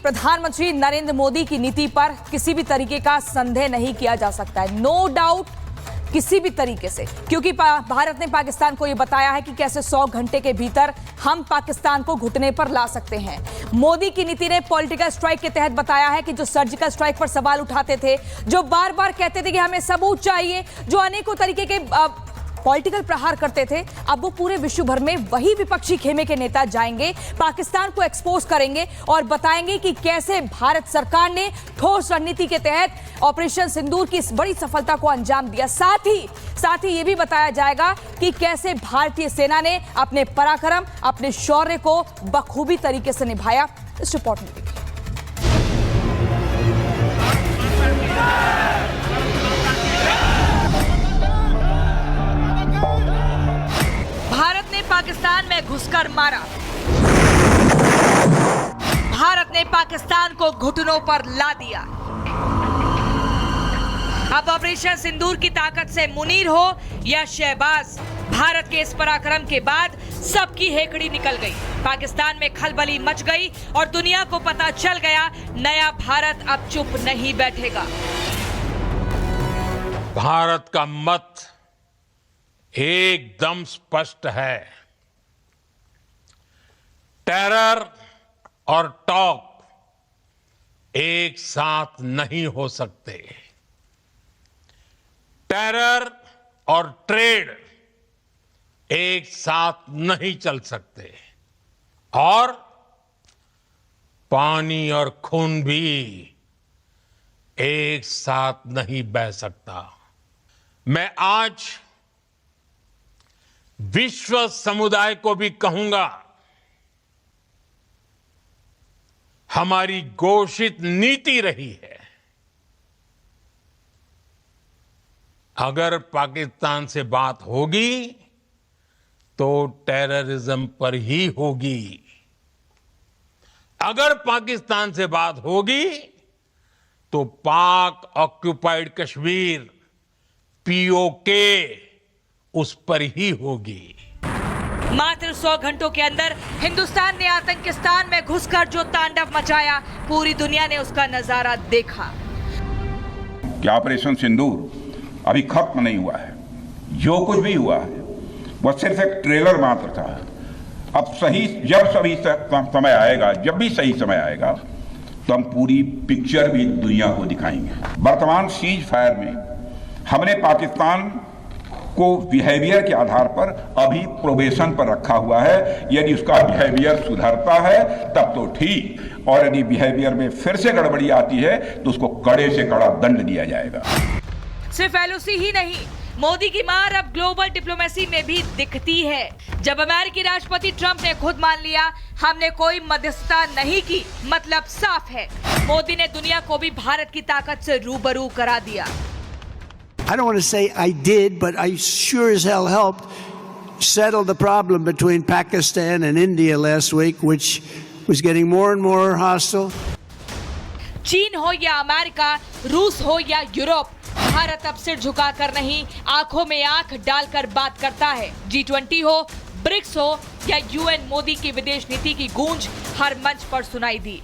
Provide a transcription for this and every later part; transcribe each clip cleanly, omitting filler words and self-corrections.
प्रधानमंत्री नरेंद्र मोदी की नीति पर किसी भी तरीके का संदेह नहीं किया जा सकता है, नो डाउट, किसी भी तरीके से, क्योंकि भारत ने पाकिस्तान को यह बताया है कि कैसे 100 घंटे के भीतर हम पाकिस्तान को घुटने पर ला सकते हैं। मोदी की नीति ने पॉलिटिकल स्ट्राइक के तहत बताया है कि जो सर्जिकल स्ट्राइक पर सवाल उठाते थे, जो बार बार कहते थे कि हमें सबूत चाहिए, जो अनेकों तरीके के पॉलिटिकल प्रहार करते थे, अब वो पूरे विश्व भर में वही विपक्षी खेमे के नेता जाएंगे, पाकिस्तान को एक्सपोज करेंगे और बताएंगे कि कैसे भारत सरकार ने ठोस रणनीति के तहत ऑपरेशन सिंदूर की इस बड़ी सफलता को अंजाम दिया। साथ ही ये भी बताया जाएगा कि कैसे भारतीय सेना ने अपने पराक्रम, अपने शौर्य को बखूबी तरीके से निभाया। इस रिपोर्ट में देखिए। भारत ने पाकिस्तान में घुसकर मारा, भारत ने पाकिस्तान को घुटनों पर ला दिया। अब ऑपरेशन सिंदूर की ताकत से मुनीर हो या शहबाज, भारत के इस पराक्रम के बाद सबकी हेकड़ी निकल गई, पाकिस्तान में खलबली मच गई और दुनिया को पता चल गया, नया भारत अब चुप नहीं बैठेगा। भारत का मत एकदम स्पष्ट है। टेरर और टॉप एक साथ नहीं हो सकते। टेरर और ट्रेड एक साथ नहीं चल सकते और पानी और खून भी एक साथ नहीं बह सकता। मैं आज विश्व समुदाय को भी कहूंगा, हमारी घोषित नीति रही है, अगर पाकिस्तान से बात होगी तो टेररिज्म पर ही होगी, अगर पाकिस्तान से बात होगी तो पाक ऑक्युपाइड कश्मीर पीओके उस पर ही होगी। मात्र 100 घंटों के अंदर हिंदुस्तान ने आतंकिस्तान में घुसकर जो तांडव मचाया, पूरी दुनिया ने उसका नजारा देखा। कि ऑपरेशन सिंदूर अभी खत्म नहीं हुआ है, जो कुछ भी हुआ है वह सिर्फ एक ट्रेलर मात्र था। अब समय आएगा, जब भी सही समय आएगा तो हम पूरी पिक्चर भी दुनिया को दिखाएंगे। वर्तमान सीज फायर में हमने पाकिस्तान को बिहेवियर के आधार पर अभी प्रोबेशन पर रखा हुआ है। यदि उसका बिहेवियर सुधरता है तब तो ठीक, और यदि बिहेवियर में फिर से गड़बड़ी आती है तो उसको कड़े से कड़ा दंड दिया जाएगा। सिर्फ एलओसी ही नहीं, मोदी की मार अब ग्लोबल डिप्लोमेसी में भी दिखती है। जब अमेरिकी राष्ट्रपति ट्रंप ने खुद मान लिया हमने कोई मध्यस्थता नहीं की, मतलब साफ है, मोदी ने दुनिया को भी भारत की ताकत से रूबरू करा दिया। I don't want to say I did, but I sure as hell helped settle the problem between Pakistan and India last week, which was getting more and more hostile. चीन हो या अमेरिका, रूस हो या यूरोप, भारत अब सिर झुकाकर नहीं, आंखों में आंख डालकर बात करता है। G20 हो, ब्रिक्स हो या यूएन, मोदी की विदेश नीति की गूंज हर मंच पर सुनाई दी।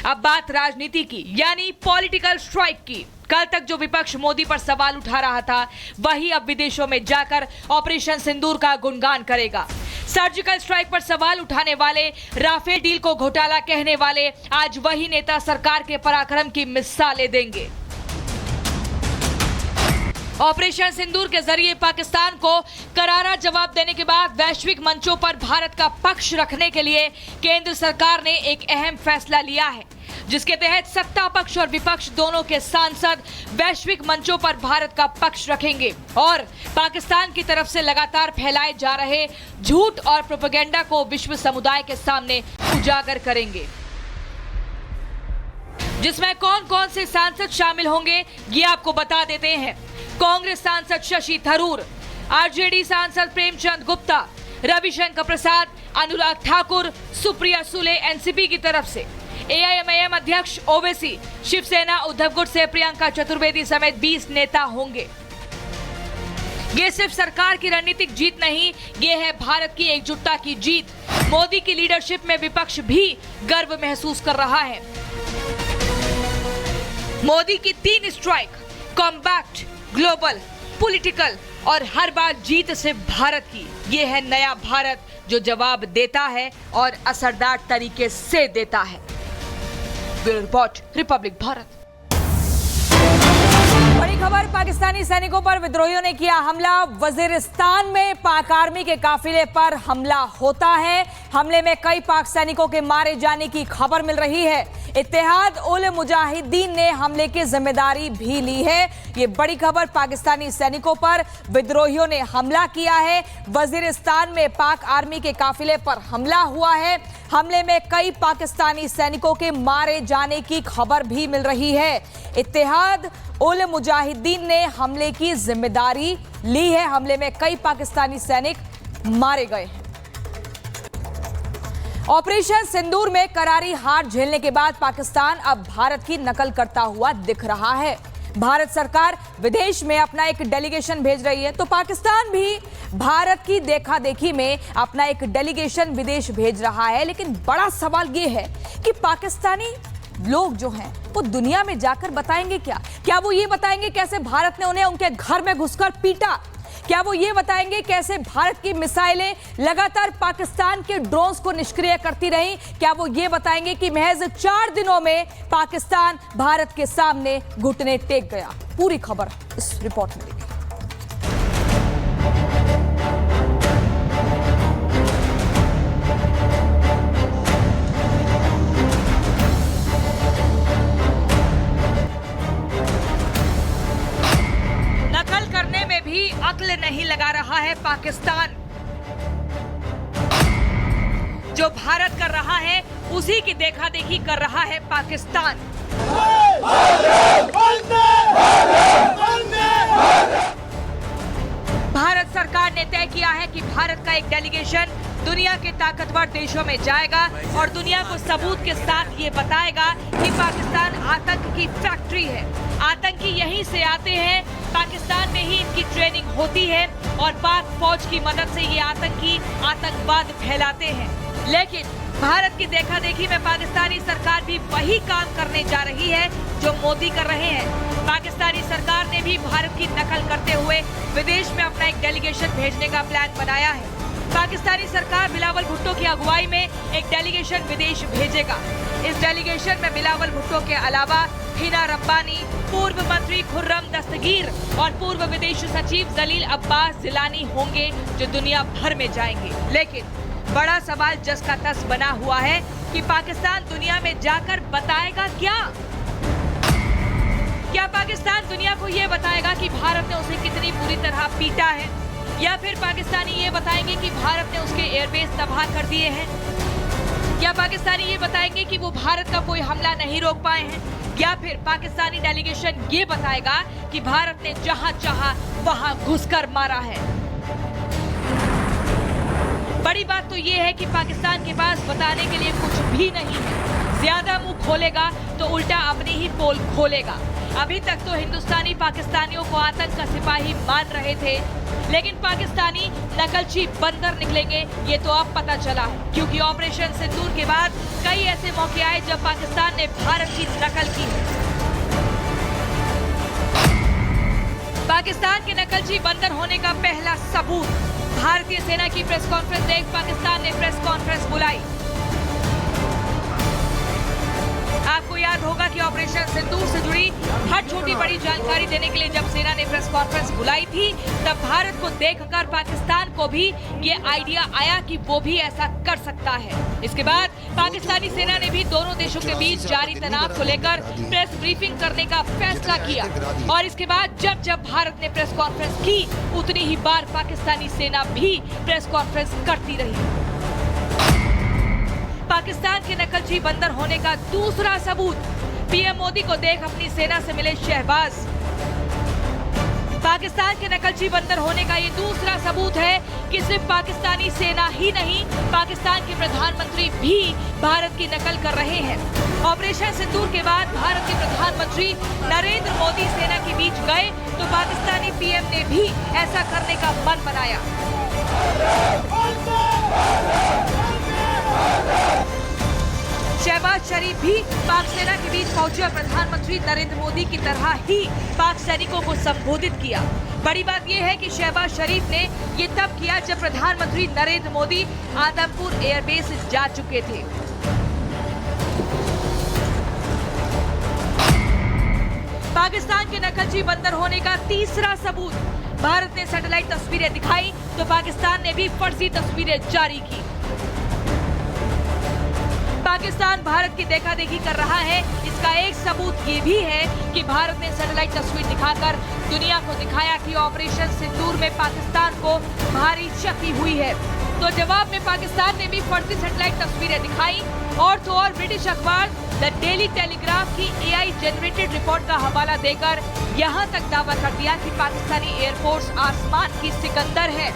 अब बात राजनीति की, यानी पॉलिटिकल स्ट्राइक की। कल तक जो विपक्ष मोदी पर सवाल उठा रहा था, वही अब विदेशों में जाकर ऑपरेशन सिंदूर का गुणगान करेगा। सर्जिकल स्ट्राइक पर सवाल उठाने वाले, राफेल डील को घोटाला कहने वाले, आज वही नेता सरकार के पराक्रम की मिसालें देंगे। ऑपरेशन सिंदूर के जरिए पाकिस्तान को करारा जवाब देने के बाद वैश्विक मंचों पर भारत का पक्ष रखने के लिए केंद्र सरकार ने एक अहम फैसला लिया है, जिसके तहत सत्ता पक्ष और विपक्ष दोनों के सांसद वैश्विक मंचों पर भारत का पक्ष रखेंगे और पाकिस्तान की तरफ से लगातार फैलाए जा रहे झूठ और प्रोपेगेंडा को विश्व समुदाय के सामने उजागर करेंगे। जिसमें कौन कौन से सांसद शामिल होंगे ये आपको बता देते हैं। कांग्रेस सांसद शशि थरूर, आरजेडी सांसद प्रेमचंद गुप्ता, रविशंकर प्रसाद, अनुराग ठाकुर, सुप्रिया सुले एनसीपी की तरफ से, एआईएमआईएम अध्यक्ष ओवैसी, शिवसेना उद्धव गुट से प्रियंका चतुर्वेदी समेत 20 नेता होंगे। ये सिर्फ सरकार की रणनीतिक जीत नहीं, ये है भारत की एकजुटता की जीत। मोदी की लीडरशिप में विपक्ष भी गर्व महसूस कर रहा है। मोदी की 3 स्ट्राइक, कॉम्पैक्ट, ग्लोबल, पॉलिटिकल और हर बार जीत से भारत की, ये है नया भारत जो जवाब देता है और असरदार तरीके से देता है। Bureau report, Republic Bharat. बड़ी खबर, पाकिस्तानी सैनिकों पर विद्रोहियों ने किया हमला। वजीरिस्तान में पाक आर्मी के काफिले पर हमला होता है। हमले में कई पाक सैनिकों के मारे जाने की खबर मिल रही है। इत्तेहाद उल मुजाहिदीन ने हमले की जिम्मेदारी भी ली है। ये बड़ी खबर, पाकिस्तानी सैनिकों पर विद्रोहियों ने हमला किया है। वजीरिस्तान में पाक आर्मी के काफिले पर हमला हुआ है। हमले में कई पाकिस्तानी सैनिकों के मारे जाने की खबर भी मिल रही है। इत्तेहाद उल मुजाहिदीन ने हमले की जिम्मेदारी ली है। हमले में कई पाकिस्तानी सैनिक मारे गए हैं। ऑपरेशन सिंदूर में करारी हार झेलने के बाद पाकिस्तान अब भारत की नकल करता हुआ दिख रहा है। भारत सरकार विदेश में अपना एक डेलीगेशन भेज रही है, तो पाकिस्तान भी भारत की देखा देखी में अपना एक डेलीगेशन विदेश भेज रहा है। लेकिन बड़ा सवाल यह है कि पाकिस्तानी लोग जो हैं वो दुनिया में जाकर बताएंगे क्या वो ये बताएंगे कैसे भारत ने उन्हें उनके घर में घुसकर पीटा? क्या वो ये बताएंगे कैसे भारत की मिसाइलें लगातार पाकिस्तान के ड्रोन्स को निष्क्रिय करती रहीं? क्या वो ये बताएंगे कि महज 4 दिनों में पाकिस्तान भारत के सामने घुटने टेक गया? पूरी खबर इस रिपोर्ट में देखिए। अक्ल नहीं लगा रहा है पाकिस्तान। जो भारत कर रहा है उसी की देखा देखी कर रहा है पाकिस्तान। भारत सरकार ने तय किया है कि भारत का एक डेलीगेशन दुनिया के ताकतवर देशों में जाएगा और दुनिया को सबूत के साथ ये बताएगा कि पाकिस्तान आतंक की फैक्ट्री है। आतंकी यहीं से आते हैं, पाकिस्तान में ही इनकी ट्रेनिंग होती है और पाक फौज की मदद से ये आतंकी आतंकवाद फैलाते हैं। लेकिन भारत की देखा देखी में पाकिस्तानी सरकार भी वही काम करने जा रही है जो मोदी कर रहे हैं। पाकिस्तानी सरकार ने भी भारत की नकल करते हुए विदेश में अपना एक डेलीगेशन भेजने का प्लान बनाया है। पाकिस्तानी सरकार बिलावल भुट्टो की अगुवाई में एक डेलीगेशन विदेश भेजेगा। इस डेलीगेशन में बिलावल भुट्टो के अलावा हिना रब्बानी, पूर्व मंत्री खुर्रम दस्तगीर और पूर्व विदेश सचिव जलील अब्बास जिलानी होंगे जो दुनिया भर में जाएंगे। लेकिन बड़ा सवाल जस का तस बना हुआ है कि पाकिस्तान दुनिया में जाकर बताएगा क्या? क्या पाकिस्तान दुनिया को ये बताएगा कि भारत ने उसे कितनी बुरी तरह पीटा है, या फिर पाकिस्तानी ये बताएंगे कि भारत ने उसके एयरबेस तबाह कर दिए हैं? क्या पाकिस्तानी ये बताएंगे कि वो भारत का कोई हमला नहीं रोक पाए हैं? या फिर पाकिस्तानी डेलीगेशन ये बताएगा कि भारत ने जहां चाहा वहां घुसकर मारा है? बड़ी बात तो ये है कि पाकिस्तान के पास बताने के लिए कुछ भी नहीं है। ज्यादा मुंह खोलेगा तो उल्टा अपनी ही पोल खोलेगा। अभी तक तो हिंदुस्तानी पाकिस्तानियों को आतंक का सिपाही मान रहे थे, लेकिन पाकिस्तानी नकलची बंदर निकलेंगे ये तो अब पता चला है, क्योंकि ऑपरेशन सिंदूर के बाद कई ऐसे मौके आए जब पाकिस्तान ने भारत की नकल की। पाकिस्तान के नकलची बंदर होने का पहला सबूत, भारतीय सेना की प्रेस कॉन्फ्रेंस देख पाकिस्तान ने प्रेस कॉन्फ्रेंस बुलाई। आपको याद होगा कि ऑपरेशन सिंदूर से जुड़ी हर छोटी बड़ी जानकारी देने के लिए जब सेना ने प्रेस कॉन्फ्रेंस बुलाई थी, तब भारत को देखकर पाकिस्तान को भी ये आइडिया आया कि वो भी ऐसा कर सकता है। इसके बाद पाकिस्तानी सेना ने भी दोनों देशों के बीच जारी तनाव को लेकर प्रेस ब्रीफिंग करने का फैसला किया, और इसके बाद जब जब भारत ने प्रेस कॉन्फ्रेंस की उतनी ही बार पाकिस्तानी सेना भी प्रेस कॉन्फ्रेंस करती रही। पाकिस्तान के नकलची बंदर होने का दूसरा सबूत, पीएम मोदी को देख अपनी सेना से मिले शहबाज। पाकिस्तान के नकलची बंदर होने का ये दूसरा सबूत है कि सिर्फ पाकिस्तानी सेना ही नहीं, पाकिस्तान के प्रधानमंत्री भी भारत की नकल कर रहे हैं। ऑपरेशन सिंदूर के बाद भारत के प्रधानमंत्री नरेंद्र मोदी सेना के बीच गए तो पाकिस्तानी पीएम ने भी ऐसा करने का मन बनाया। शहबाज शरीफ भी पाक सेना के बीच पहुंचे और प्रधानमंत्री नरेंद्र मोदी की तरह ही पाक सैनिकों को संबोधित किया। बड़ी बात यह है कि शहबाज शरीफ ने ये तब किया जब प्रधानमंत्री नरेंद्र मोदी आदमपुर एयरबेस जा चुके थे। पाकिस्तान के नकलची बंदर होने का तीसरा सबूत, भारत ने सैटेलाइट तस्वीरें दिखाई तो पाकिस्तान ने भी फर्जी तस्वीरें जारी की। पाकिस्तान भारत की देखा-देखी कर रहा है। इसका एक सबूत ये भी है कि भारत ने सैटेलाइट तस्वीर दिखाकर दुनिया को दिखाया कि ऑपरेशन सिंदूर में पाकिस्तान को भारी क्षति हुई है। तो जवाब में पाकिस्तान ने भी फर्जी सैटेलाइट तस्वीरें दिखाई और तो और ब्रिटिश अखबार द डेली टेलीग्राफ की AI जनरेटेड रिपोर्ट का हवाला देकर यहां तक दावा कर दिया कि पाकिस्तानी एयरफोर्स आसमान की सिकंदर है।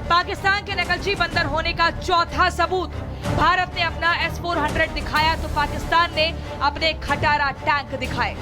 पाकिस्तान के नकलची बंदर होने का चौथा सबूत, भारत ने अपना S-400 दिखाया तो पाकिस्तान ने अपने खटारा टैंक दिखाए।